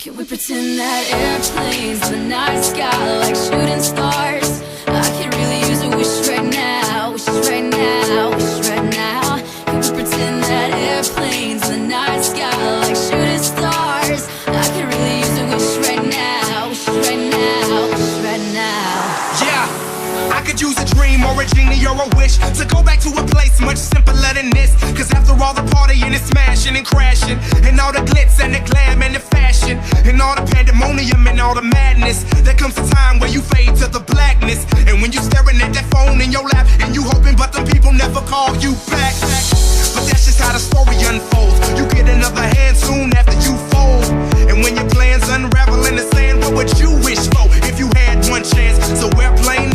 Can we pretend that airplanes in the night sky like shooting stars? I could really use a wish right now, wish right now, wish right now. Can we pretend that airplanes in the night sky like shooting stars? I could really use a wish right now, wish right now, wish right now. Yeah, I could use a dream or a genie or a wish to go back to a place much simpler than this. Cause after all the partying and smashing and crashing, and all the glitz and the glam and the fashion, and all the pandemonium and all the madness, there comes a time where you fade to the blackness. And when you staring at that phone in your lap, and you hoping but the people never call you back. But that's just how the story unfolds. You get another hand soon after you fold. And when your plans unravel in the sand, what would you wish for if you had one chance? So airplane,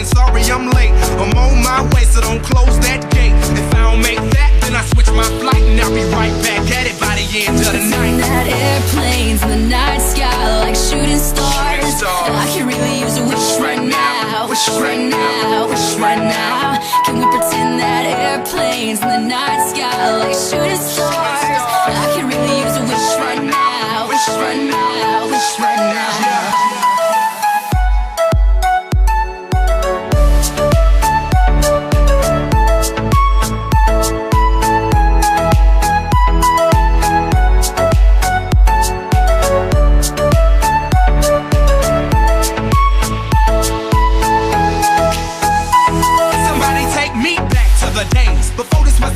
sorry I'm late, I'm on my way, so don't close that gate. If I don't make that, then I switch my flight, and I'll be right back at it by the end of the night. That airplanes in the night sky like shooting stars. I can really use a wish right now, wish right now, wish right now. Can we pretend that airplanes in the night sky like shooting stars? I can really use a wish right now, wish right now, wish right now.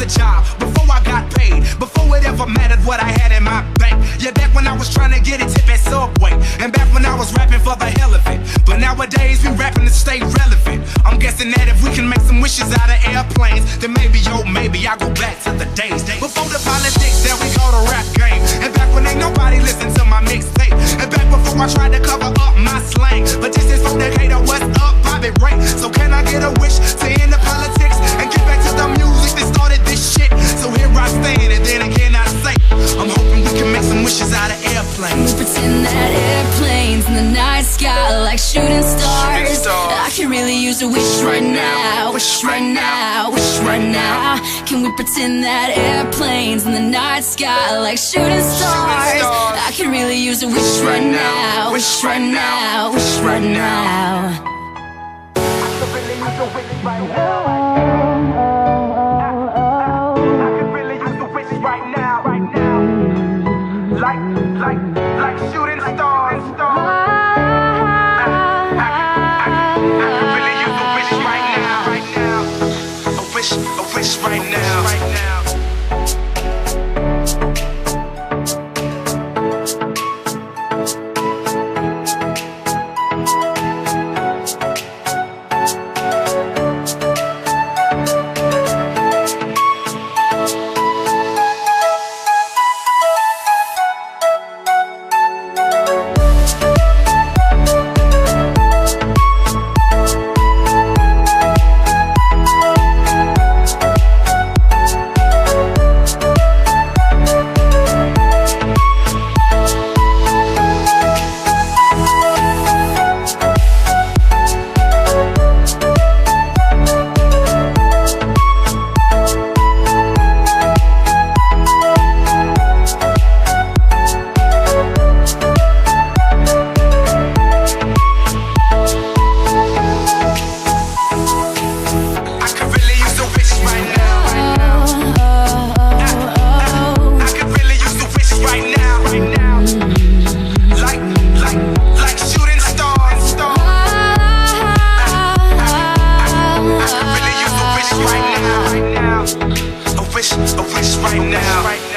Job before I got paid, before it ever mattered what I had in my bank. Yeah, back when I was trying to get a tip at Subway, and back when I was rapping for the hell of it. But nowadays we rapping to stay relevant. I'm guessing that if we can make some wishes out of airplanes, then maybe, oh maybe I go back to the days before the politics that we call the rap game, and back when ain't nobody listened to my mixtape, and back before I tried to cover up my slang. But this is for Decatur, what's up, Bobby Ray? So can I get a wish to end the politics and get back to the music that started this shit? So here I stand, and then again I say, I'm hoping we can make some wishes out of airplanes. We pretend that airplanes in the night sky like shooting stars. I can really use a wish right now, wish right now, wish right now. Can we pretend that airplanes in the night sky like shooting stars? I can really use a wish right now, wish right now, wish right now. I could really use a wish right now. Like shooting stars. I could really use a wish right now. A wish right now. A wish right now.